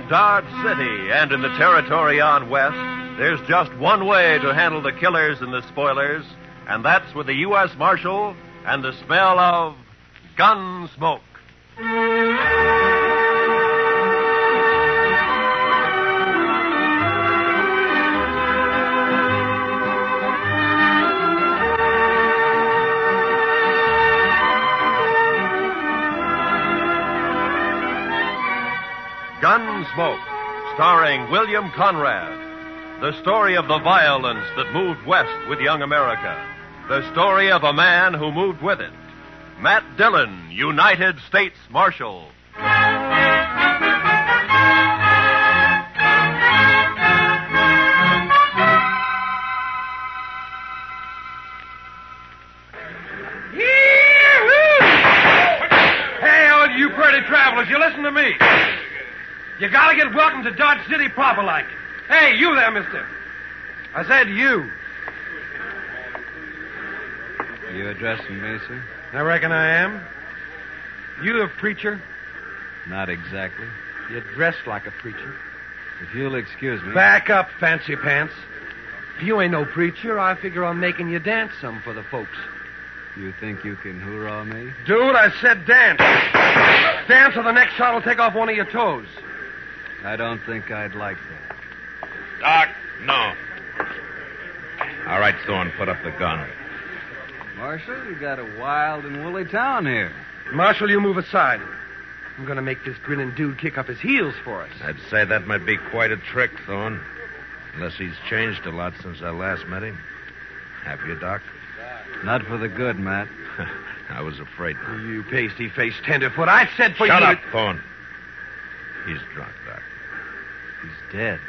Dodge City and in the territory on west, there's just one way to handle the killers and the spoilers, and that's with the U.S. Marshal and the smell of Gunsmoke. Gunsmoke, starring William Conrad. The story of the violence that moved west with young America. The story of a man who moved with it. Matt Dillon, United States Marshal. Hey, all you pretty travelers, you listen to me. You gotta get welcome to Dodge City proper like. Hey, you there, mister. I said you. You addressing me, sir? I reckon I am. You a preacher? Not exactly. You dress like a preacher. If you'll excuse me. Back up, fancy pants. If you ain't no preacher, I figure on making you dance some for the folks. You think you can hoorah me? Dude, I said dance. Dance or the next shot will take off one of your toes. I don't think I'd like that. Doc, no. All right, Thorne, put up the gun. Marshal, you got a wild and woolly town here. Marshal, you move aside. I'm going to make this grinning dude kick up his heels for us. I'd say that might be quite a trick, Thorne. Unless he's changed a lot since I last met him. Have you, Doc? Not for the good, Matt. I was afraid not. You pasty-faced tenderfoot. I said for Shut you... up, Thorne. He's drunk, Doc. He's dead.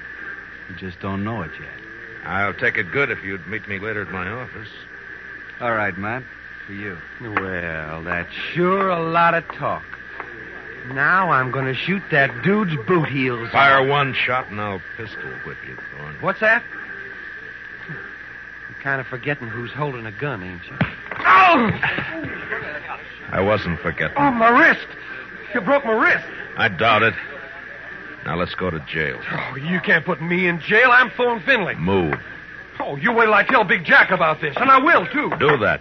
You just don't know it yet. I'll take it good if you'd meet me later at my office. All right, Matt. For you. Well, that's sure a lot of talk. Now I'm going to shoot that dude's boot heels. Fire one shot and I'll pistol whip you, Thorne. What's that? You're kind of forgetting who's holding a gun, ain't you? Oh! I wasn't forgetting. Oh, my wrist. You broke my wrist. I doubt it. Now let's go to jail. Oh, you can't put me in jail. I'm Thorne Finley. Move. Oh, you wait till I tell Big Jack about this, and I will, too. Do that.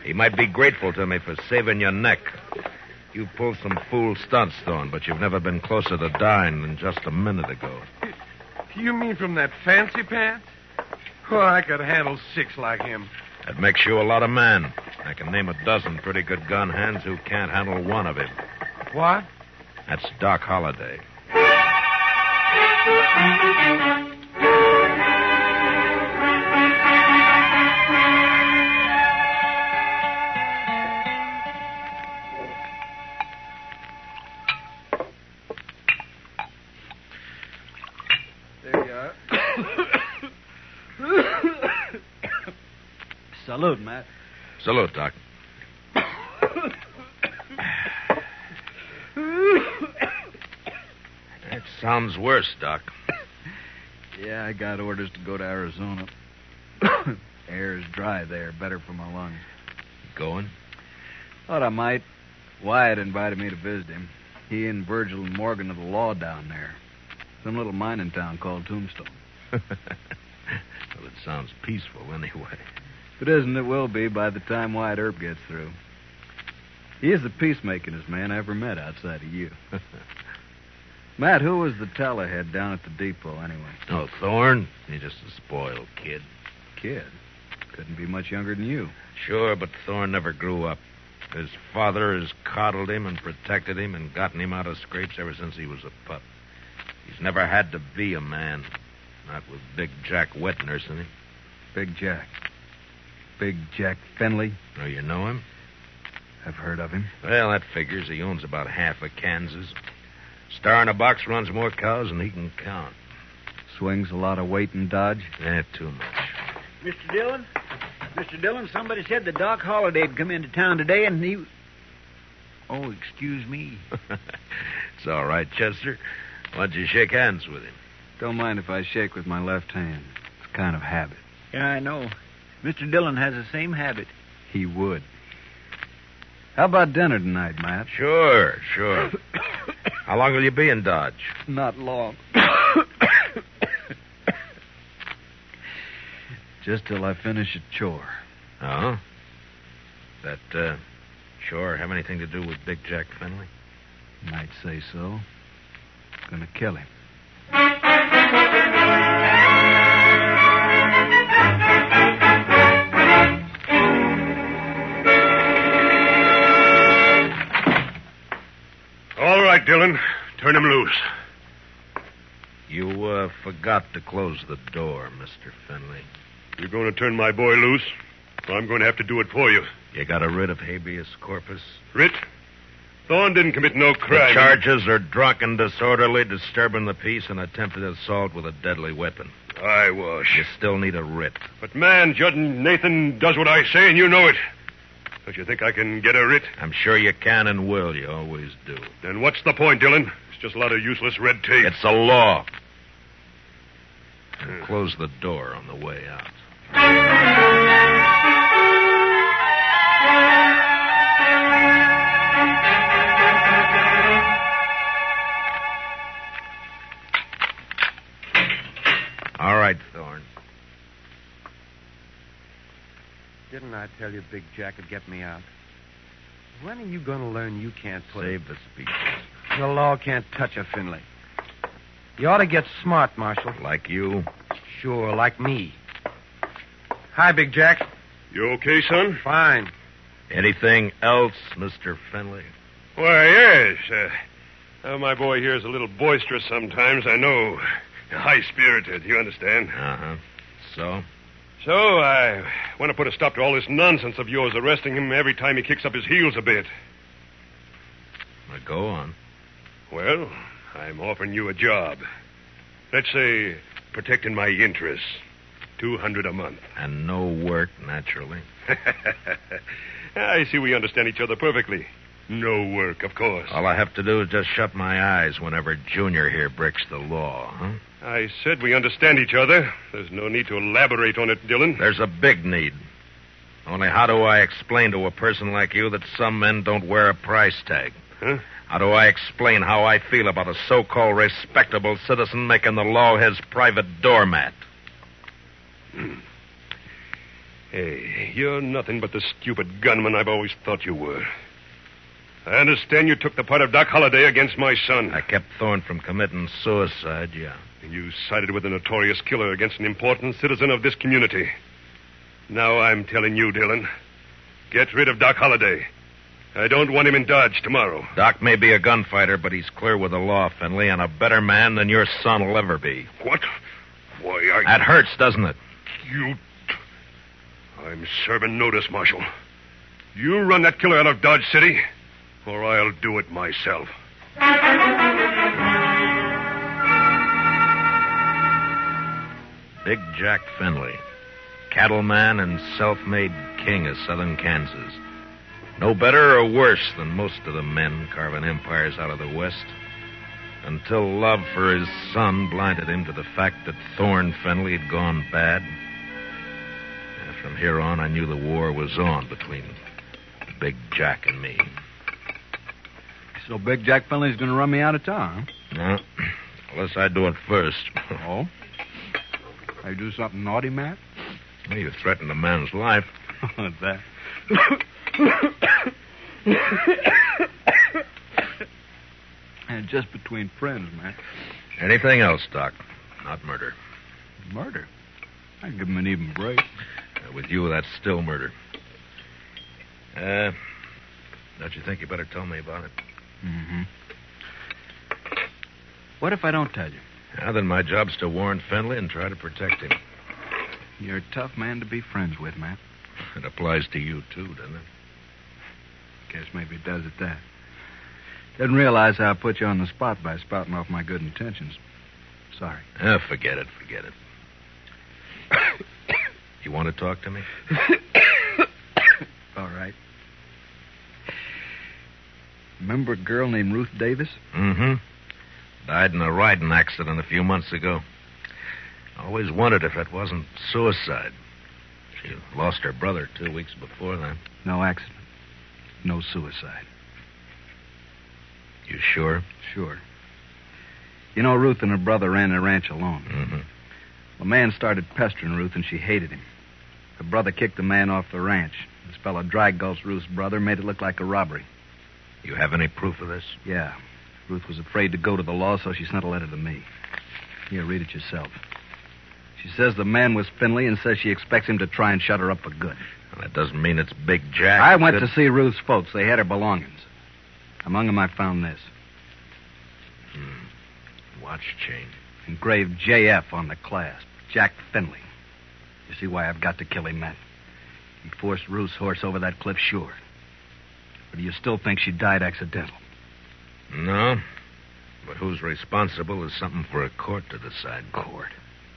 He might be grateful to me for saving your neck. You pulled some fool stunts, Thorne, but you've never been closer to dying than just a minute ago. You mean from that fancy pants? Oh, I could handle 6 like him. That makes you a lot of man. I can name a dozen pretty good gun hands who can't handle one of him. What? That's Doc Holliday. There you are. Salute, Matt. Salute, Doc. That sounds worse, Doc. Yeah, I got orders to go to Arizona. Air's dry there, better for my lungs. Going? Thought I might. Wyatt invited me to visit him. He and Virgil and Morgan of the law down there. Some little mining town called Tombstone. Well, it sounds peaceful anyway. If it isn't, it will be by the time Wyatt Earp gets through. He is the peacemakingest man I ever met outside of you. Matt, who was the tellerhead down at the depot, anyway? Oh, Thorne? He's just a spoiled kid. Kid? Couldn't be much younger than you. Sure, but Thorne never grew up. His father has coddled him and protected him and gotten him out of scrapes ever since he was a pup. He's never had to be a man. Not with Big Jack wet nursing him. Big Jack. Big Jack Finley. Oh, you know him? I've heard of him. Well, that figures. He owns about half of Kansas. Star in a box runs more cows than he can count. Swings a lot of weight in Dodge. Too much. Mr. Dillon? Mr. Dillon, somebody said that Doc Holliday'd come into town today and he... Oh, excuse me. It's all right, Chester. Why don't you shake hands with him? Don't mind if I shake with my left hand. It's a kind of habit. Yeah, I know. Mr. Dillon has the same habit. He would. How about dinner tonight, Matt? Sure. How long will you be in Dodge? Not long. Just till I finish a chore. Oh? That, chore have anything to do with Big Jack Finley? Might say so. Gonna kill him. All right, Dillon. Turn him loose. You, forgot to close the door, Mr. Finley. You're going to turn my boy loose? Well, I'm going to have to do it for you. You got a writ of habeas corpus? Writ? Thorne didn't commit no crime. The charges are drunken, disorderly, disturbing the peace, and attempted assault with a deadly weapon. I was. You still need a writ. But, man, Judd Nathan does what I say, and you know it. Don't you think I can get a writ? I'm sure you can and will. You always do. Then what's the point, Dillon? It's just a lot of useless red tape. It's a law. And close the door on the way out. All right, Thorne. Didn't I tell you Big Jack would get me out? When are you going to learn you can't put Save the speeches. The law can't touch a Finley. You ought to get smart, Marshal. Like you? Sure, like me. Hi, Big Jack. You okay, son? Fine. Anything else, Mr. Finley? Why, yes. My boy here is a little boisterous sometimes, I know. High-spirited, you understand? Uh-huh. So? So, I want to put a stop to all this nonsense of yours, arresting him every time he kicks up his heels a bit. Well, go on. Well, I'm offering you a job. Let's say, protecting my interests. $200 a month. And no work, naturally. I see we understand each other perfectly. No work, of course. All I have to do is just shut my eyes whenever Junior here breaks the law, huh? I said we understand each other. There's no need to elaborate on it, Dillon. There's a big need. Only how do I explain to a person like you that some men don't wear a price tag? Huh? How do I explain how I feel about a so-called respectable citizen making the law his private doormat? Hey, you're nothing but the stupid gunman I've always thought you were. I understand you took the part of Doc Holliday against my son. I kept Thorne from committing suicide, yeah. You sided with a notorious killer against an important citizen of this community. Now I'm telling you, Dillon, get rid of Doc Holliday. I don't want him in Dodge tomorrow. Doc may be a gunfighter, but he's clear with the law, Finley, and a better man than your son will ever be. What? Why, That hurts, doesn't it? You... I'm serving notice, Marshal. You run that killer out of Dodge City, or I'll do it myself. Big Jack Finley, cattleman and self-made king of southern Kansas. No better or worse than most of the men carving empires out of the West. Until love for his son blinded him to the fact that Thorne Finley had gone bad. And from here on, I knew the war was on between Big Jack and me. So Big Jack Finley's going to run me out of town, huh? No, unless I do it first. Oh? I do something naughty, Matt? Well, you threatened a man's life. What's that? And just between friends, Matt. Anything else, Doc? Not murder. Murder? I'd give him an even break. With you, that's still murder. Don't you think you better tell me about it? Mm-hmm. What if I don't tell you? Now, then my job's to warn Finley and try to protect him. You're a tough man to be friends with, Matt. It applies to you, too, doesn't it? Guess maybe it does at that. Didn't realize how I put you on the spot by spouting off my good intentions. Sorry. Forget it. You want to talk to me? All right. Remember a girl named Ruth Davis? Mm-hmm. Died in a riding accident a few months ago. Always wondered if it wasn't suicide. She lost her brother 2 weeks before that. No accident. No suicide. You sure? Sure. You know, Ruth and her brother ran the ranch alone. Mm-hmm. The man started pestering Ruth, and she hated him. Her brother kicked the man off the ranch. This fellow dry gulched Ruth's brother, made it look like a robbery. You have any proof of this? Yeah. Ruth was afraid to go to the law, so she sent a letter to me. Here, read it yourself. She says the man was Finley and says she expects him to try and shut her up for good. Well, that doesn't mean it's Big Jack. I went to see Ruth's folks. They had her belongings. Among them, I found this. Watch chain. Engraved JF on the clasp. Jack Finley. You see why I've got to kill him, Matt? He forced Ruth's horse over that cliff, sure. But do you still think she died accidental? No. But who's responsible is something for a court to decide. Court?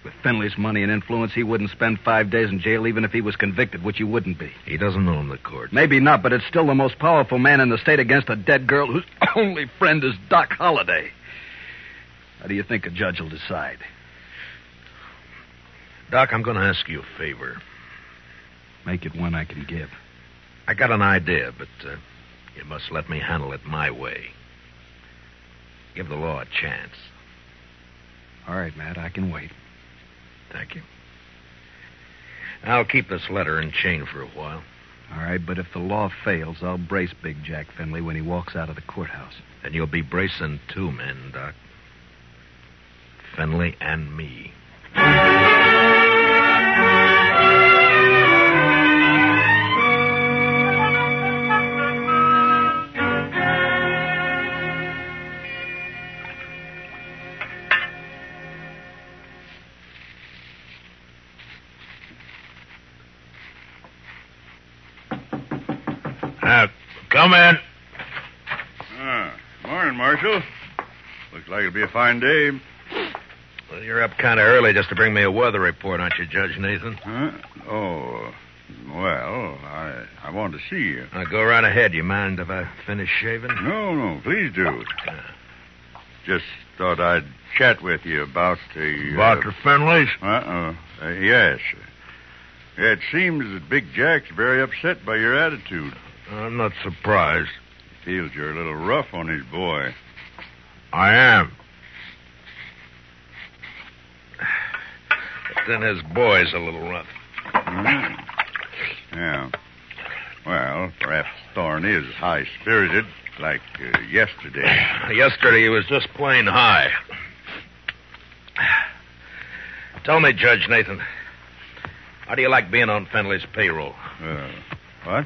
With Finley's money and influence, he wouldn't spend 5 days in jail even if he was convicted, which he wouldn't be. He doesn't own the court. Maybe not, but it's still the most powerful man in the state against a dead girl whose only friend is Doc Holliday. How do you think a judge will decide? Doc, I'm going to ask you a favor. Make it one I can give. I got an idea, but you must let me handle it my way. Give the law a chance. All right, Matt, I can wait. Thank you. I'll keep this letter and chain for a while. All right, but if the law fails, I'll brace Big Jack Finley when he walks out of the courthouse. And you'll be bracing 2 men, Doc. Finley and me. Come in. Morning, Marshal. Looks like it'll be a fine day. Well, you're up kind of early just to bring me a weather report, aren't you, Judge Nathan? Huh? Oh, well, I want to see you. Go right ahead. You mind if I finish shaving? No, please do. Just thought I'd chat with you about the... About the Finleys? Yes. Yeah, it seems that Big Jack's very upset by your attitude. I'm not surprised. He feels you're a little rough on his boy. I am. But then his boy's a little rough. Yeah. Well, perhaps Thorne is high-spirited, like yesterday. Yesterday he was just plain high. Tell me, Judge Nathan, how do you like being on Finley's payroll? What?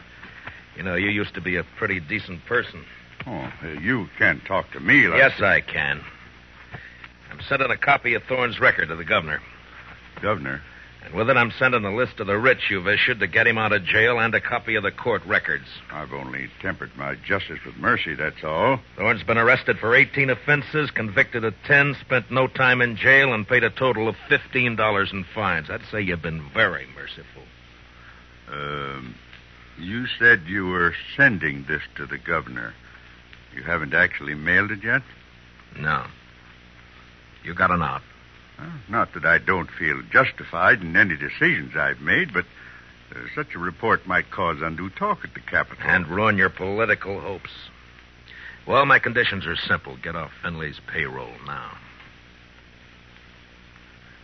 You know, you used to be a pretty decent person. Oh, you can't talk to me like... Yes, I can. I'm sending a copy of Thorne's record to the governor. Governor? And with it, I'm sending a list of the writs you've issued to get him out of jail and a copy of the court records. I've only tempered my justice with mercy, that's all. Thorne's been arrested for 18 offenses, convicted of 10, spent no time in jail, and paid a total of $15 in fines. I'd say you've been very merciful. You said you were sending this to the governor. You haven't actually mailed it yet? No. You got an out. Not that I don't feel justified in any decisions I've made, but such a report might cause undue talk at the Capitol. And ruin your political hopes. Well, my conditions are simple. Get off Finley's payroll now.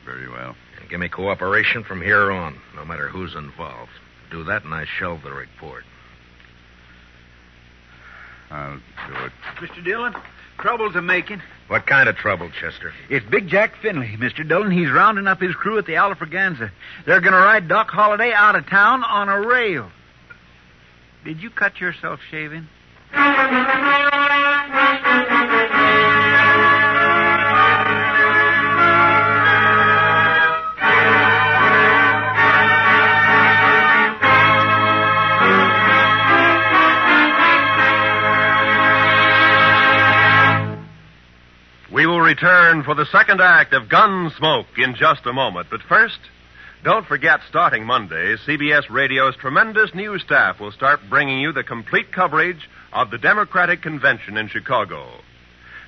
Very well. And give me cooperation from here on, no matter who's involved. Do that, and I shelve the report. I'll do it. Mr. Dillon, trouble's a-making. What kind of trouble, Chester? It's Big Jack Finley, Mr. Dillon. He's rounding up his crew at the Alfraganza. They're going to ride Doc Holliday out of town on a rail. Did you cut yourself shaving? We will return for the second act of Gunsmoke in just a moment. But first, don't forget, starting Monday, CBS Radio's tremendous news staff will start bringing you the complete coverage of the Democratic Convention in Chicago.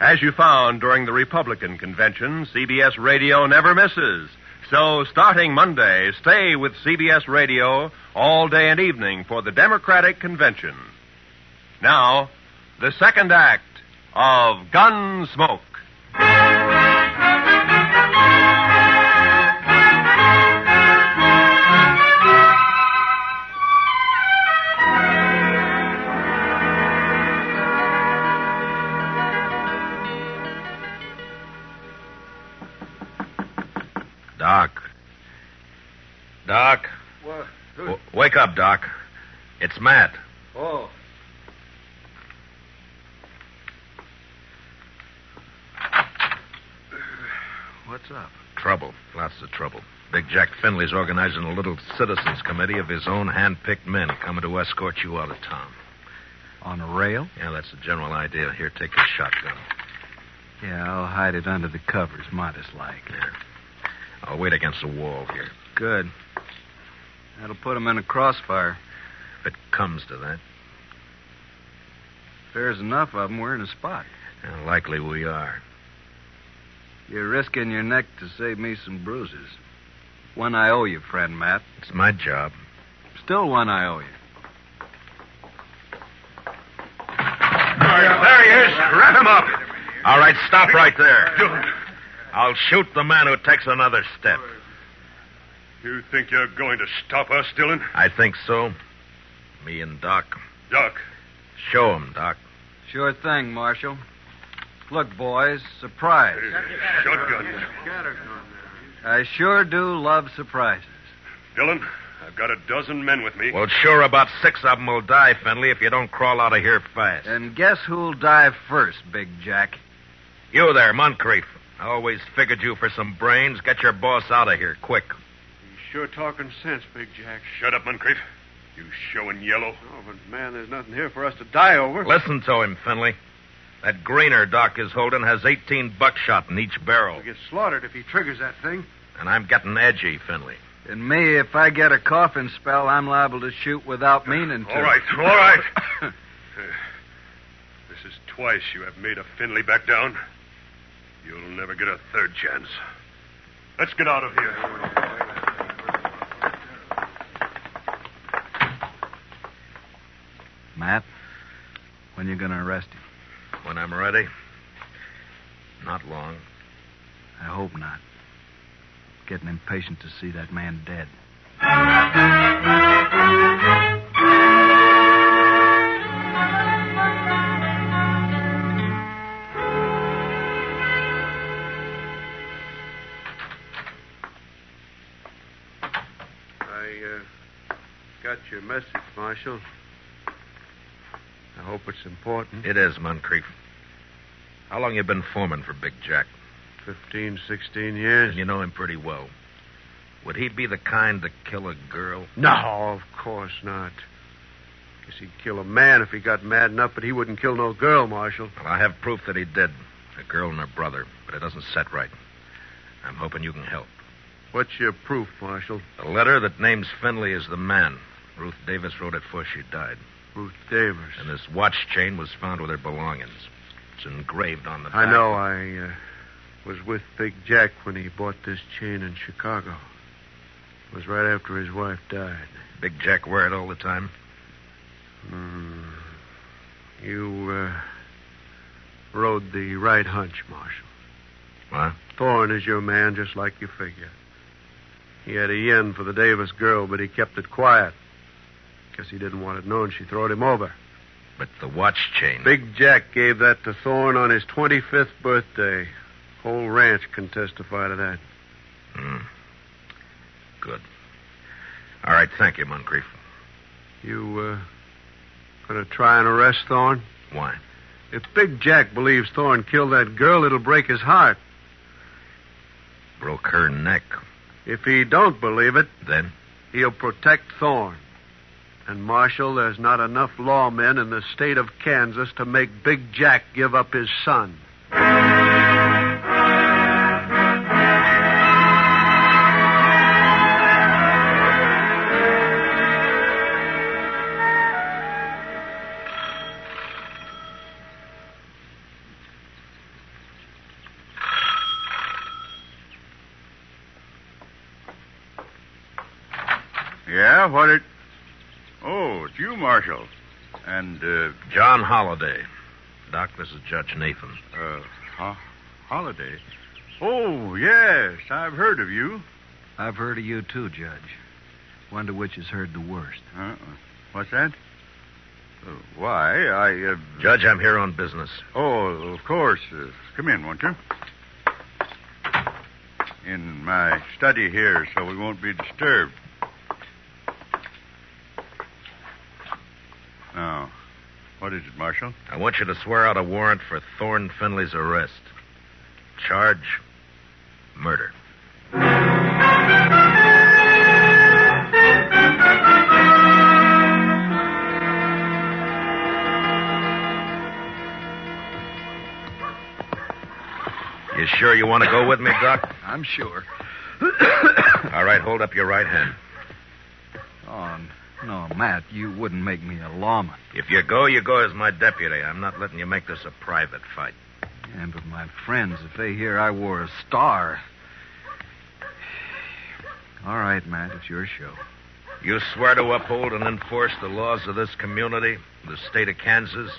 As you found during the Republican Convention, CBS Radio never misses. So, starting Monday, stay with CBS Radio all day and evening for the Democratic Convention. Now, the second act of Gunsmoke. Doc. What? Wake up, Doc. It's Matt. Oh. What's up? Trouble. Lots of trouble. Big Jack Finley's organizing a little citizens committee of his own hand-picked men coming to escort you out of town. On a rail? Yeah, that's the general idea. Here, take your shotgun. Yeah, I'll hide it under the covers, modest like. Yeah. I'll wait against the wall here. Good. That'll put him in a crossfire. If it comes to that. If there's enough of them, we're in a spot. Yeah, likely we are. You're risking your neck to save me some bruises. One I owe you, friend Matt. It's my job. Still one I owe you. There he is. Wrap him up. All right, stop right there. I'll shoot the man who takes another step. You think you're going to stop us, Dillon? I think so. Me and Doc. Doc. Show him, Doc. Sure thing, Marshal. Look, boys, surprise. Shotgun. I sure do love surprises. Dillon, I've got a dozen men with me. Well, sure, about 6 of them will die, Finley, if you don't crawl out of here fast. And guess who'll die first, Big Jack? You there, Moncrief. I always figured you for some brains. Get your boss out of here, quick. Sure talking sense, Big Jack. Shut up, Moncrief. You showing yellow. Oh, but, man, there's nothing here for us to die over. Listen to him, Finley. That greener Doc is holding has 18 buckshot in each barrel. He'll get slaughtered if he triggers that thing. And I'm getting edgy, Finley. And me, if I get a coughing spell, I'm liable to shoot without meaning to. All right. This is twice you have made a Finley back down. You'll never get a third chance. Let's get out of here. Matt, when you going to arrest him? When I'm ready. Not long. I hope not. Getting impatient to see that man dead. I got your message, Marshal. I hope it's important. It is, Moncrief. How long you been foreman for Big Jack? 15, 16 years. And you know him pretty well. Would he be the kind to kill a girl? No, of course not. Guess he'd kill a man if he got mad enough, but he wouldn't kill no girl, Marshal. Well, I have proof that he did. A girl and her brother, but it doesn't set right. I'm hoping you can help. What's your proof, Marshal? A letter that names Finley as the man. Ruth Davis wrote it before she died. Ruth Davis. And this watch chain was found with her belongings. It's engraved on the back. I know. I was with Big Jack when he bought this chain in Chicago. It was right after his wife died. Big Jack wear it all the time? You rode the right hunch, Marshal. What? Thorne is your man, just like you figure. He had a yen for the Davis girl, but he kept it quiet. Guess he didn't want it known she throwed him over. But the watch chain... Big Jack gave that to Thorne on his 25th birthday. Whole ranch can testify to that. Good. All right, thank you, Moncrief. You, gonna try and arrest Thorne? Why? If Big Jack believes Thorne killed that girl, it'll break his heart. Broke her neck. If he don't believe it, Then? he'll protect Thorne. And, Marshal, there's not enough lawmen in the state of Kansas to make Big Jack give up his son. Yeah, what it... Oh, it's you, Marshal. And, John Holliday. Doc, this is Judge Nathan. Holiday? Oh, yes. I've heard of you. I've heard of you, too, Judge. Wonder which has heard the worst. What's that? Why, Judge, I'm here on business. Oh, of course. Come in, won't you? In my study here, so we won't be disturbed. Now, what is it, Marshal? I want you to swear out a warrant for Thorne Finley's arrest. Charge, murder. You sure you want to go with me, Doc? I'm sure. All right, hold up your right hand. Oh, no, Matt, you wouldn't make me a lawman. If you go as my deputy. I'm not letting you make this a private fight. Yeah, but my friends, if they hear I wore a star... All right, Matt, it's your show. You swear to uphold and enforce the laws of this community, the state of Kansas,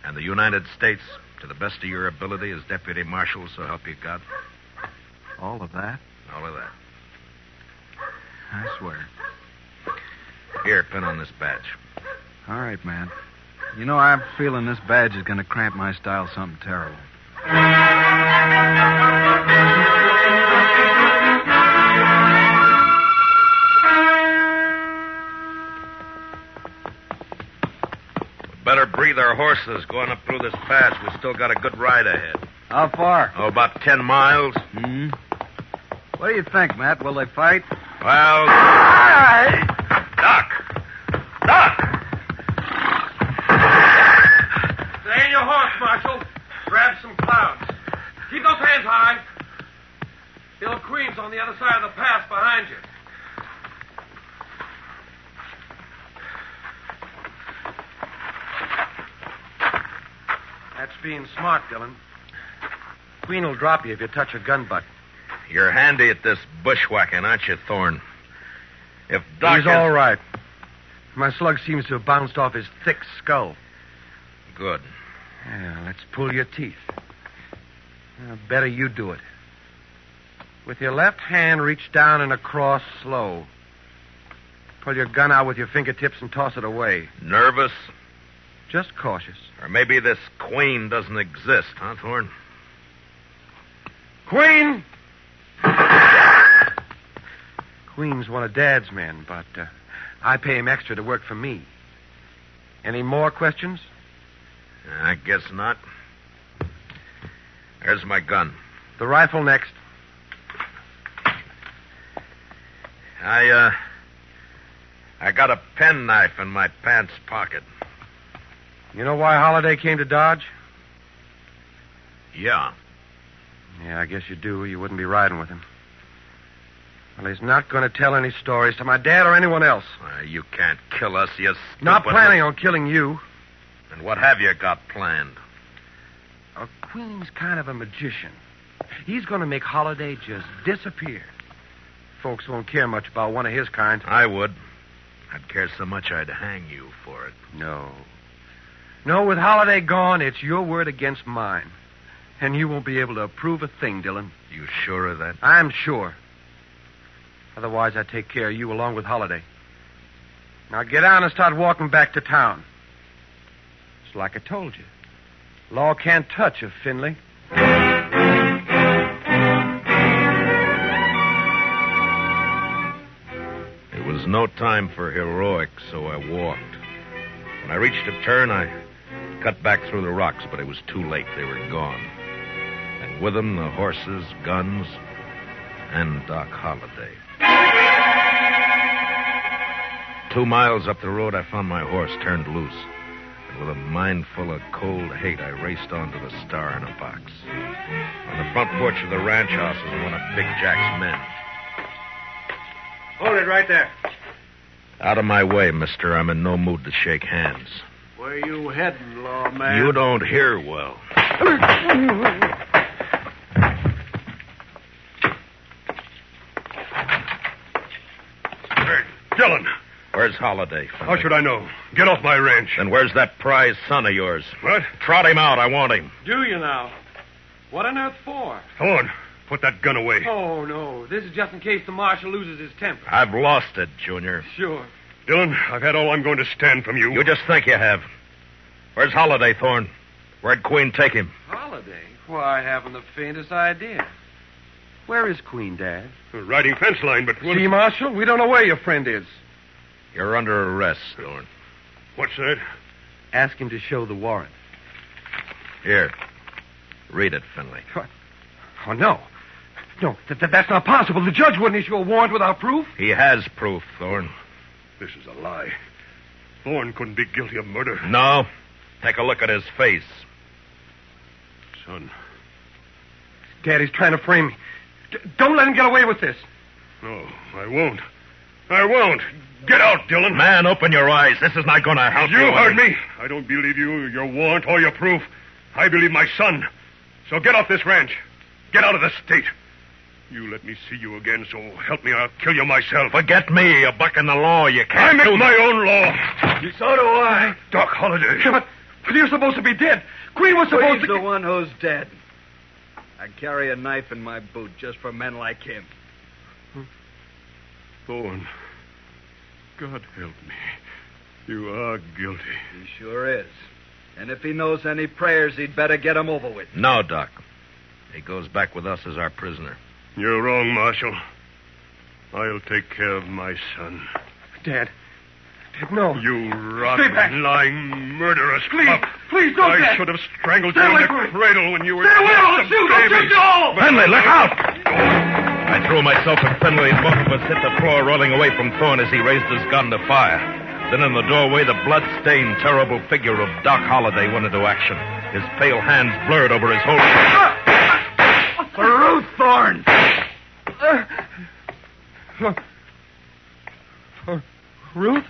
and the United States to the best of your ability as deputy marshal, so help you God? All of that? All of that. I swear. Here, pin on this badge. All right, Matt. You know, I'm feeling this badge is going to cramp my style something terrible. Better breathe our horses going up through this pass. We still got a good ride ahead. How far? Oh, about 10 miles. What do you think, Matt? Will they fight? Well... Doc! Stay in your horse, Marshal. Grab some clouds. Keep those hands high. Bill Queen's on the other side of the pass behind you. That's being smart, Dillon. Queen will drop you if you touch a gun butt. You're handy at this bushwhacking, aren't you, Thorne? If Doc He's all right. My slug seems to have bounced off his thick skull. Good. Yeah, let's pull your teeth. Better you do it. With your left hand, reach down and across slow. Pull your gun out with your fingertips and toss it away. Nervous? Just cautious. Or maybe this Queen doesn't exist, huh, Thorne? Queen! Queen's one of Dad's men, but I pay him extra to work for me. Any more questions? I guess not. There's my gun. The rifle next. I got a penknife in my pants pocket. You know why Holiday came to Dodge? Yeah. Yeah, I guess you do. You wouldn't be riding with him. Well, he's not going to tell any stories to my dad or anyone else. You can't kill us, you stupid... Not planning on killing you. And what have you got planned? Queen's kind of a magician. He's going to make Holiday just disappear. Folks won't care much about one of his kind. I would. I'd care so much I'd hang you for it. No, with Holiday gone, it's your word against mine. And you won't be able to approve a thing, Dillon. You sure of that? I'm sure. Otherwise, I'd take care of you along with Holiday. Now get down and start walking back to town. It's like I told you. Law can't touch a Finley. It was no time for heroics, so I walked. When I reached a turn, I cut back through the rocks, but it was too late. They were gone. And with them, the horses, guns, and Doc Holiday. 2 miles up the road, I found my horse turned loose. And with a mind full of cold hate, I raced on to the Star in a box. On the front porch of the ranch house was one of Big Jack's men. Hold it right there. Out of my way, mister. I'm in no mood to shake hands. Where you heading, lawman? You don't hear well. Hey, Dillon, Where's Holiday? How should I know? Get off my ranch. Then where's that prize son of yours? What? Trot him out. I want him. Do you now? What on earth for? Thorne, put that gun away. Oh, no. This is just in case the marshal loses his temper. I've lost it, Junior. Sure. Dillon, I've had all I'm going to stand from you. You just think you have. Where's Holiday, Thorne? Where'd Queen take him? Holiday? Why, I haven't the faintest idea. Where is Queen, Dad? Riding fence line, but... See, Marshal, we don't know where your friend is. You're under arrest, Thorne. What's that? Ask him to show the warrant. Here. Read it, Finley. What? Oh, no. No, that's not possible. The judge wouldn't issue a warrant without proof. He has proof, Thorne. This is a lie. Thorne couldn't be guilty of murder. No. Take a look at his face. Son. Daddy's trying to frame me. Don't let him get away with this. No, I won't. I won't. Get out, Dillon. Man, open your eyes. This is not going to help you. You heard me. I don't believe you, your warrant, or your proof. I believe my son. So get off this ranch. Get out of the state. You let me see you again, so help me, I'll kill you myself. Forget me. You're bucking the law. You I can't make my own law. So do I. Doc Holliday. Yeah, but you're supposed to be dead. Queen was supposed He's to... the one who's dead. I carry a knife in my boot just for men like him. Thorne, God help me. You are guilty. He sure is. And if he knows any prayers, he'd better get 'em over with. No, Doc. He goes back with us as our prisoner. You're wrong, Marshal. I'll take care of my son. Dad, no. You Stay rotten, back. lying, murderous pup. Please don't, I Dad. should have strangled you Stay in away the from me. cradle when you were Stay away, just I'll a shoot. baby. I'll shoot you all. Finley, look out! I threw myself at Finley, and both of us hit the floor, rolling away from Thorne as he raised his gun to fire. Then in the doorway, the blood-stained, terrible figure of Doc Holliday went into action. His pale hands blurred over his holster. Ruth Thorne! Ruth?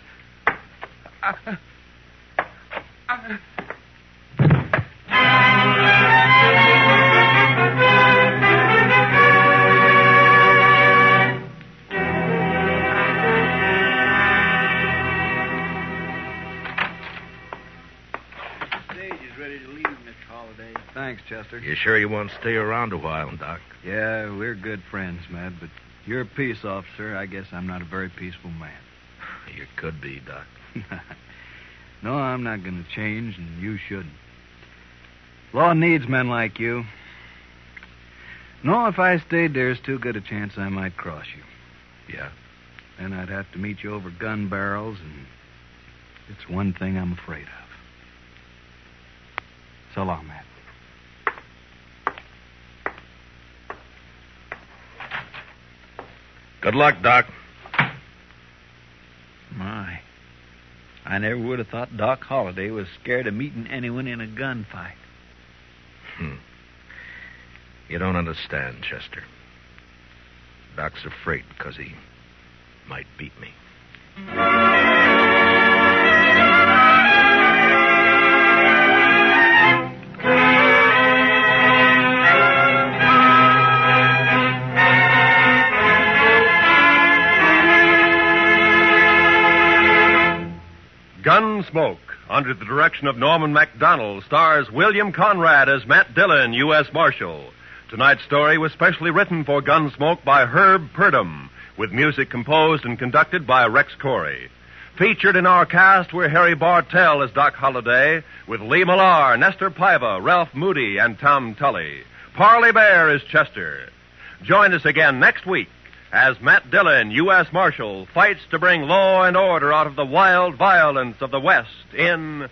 Thanks, Chester. You sure you won't stay around a while, Doc? Yeah, we're good friends, Matt, but you're a peace officer. I guess I'm not a very peaceful man. You could be, Doc. No, I'm not going to change, and you shouldn't. Law needs men like you. No, if I stayed, there's too good a chance I might cross you. Yeah? Then I'd have to meet you over gun barrels, and it's one thing I'm afraid of. So long, Matt. Good luck, Doc. My. I never would have thought Doc Holliday was scared of meeting anyone in a gunfight. You don't understand, Chester. Doc's afraid because he might beat me. Gunsmoke, under the direction of Norman Macdonnell, stars William Conrad as Matt Dillon, U.S. Marshal. Tonight's story was specially written for Gunsmoke by Herb Purdom, with music composed and conducted by Rex Corey. Featured in our cast were Harry Bartell as Doc Holliday, with Lee Millar, Nestor Paiva, Ralph Moody, and Tom Tully. Parley Baer is Chester. Join us again next week as Matt Dillon, U.S. Marshal, fights to bring law and order out of the wild violence of the West in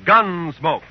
Gunsmoke.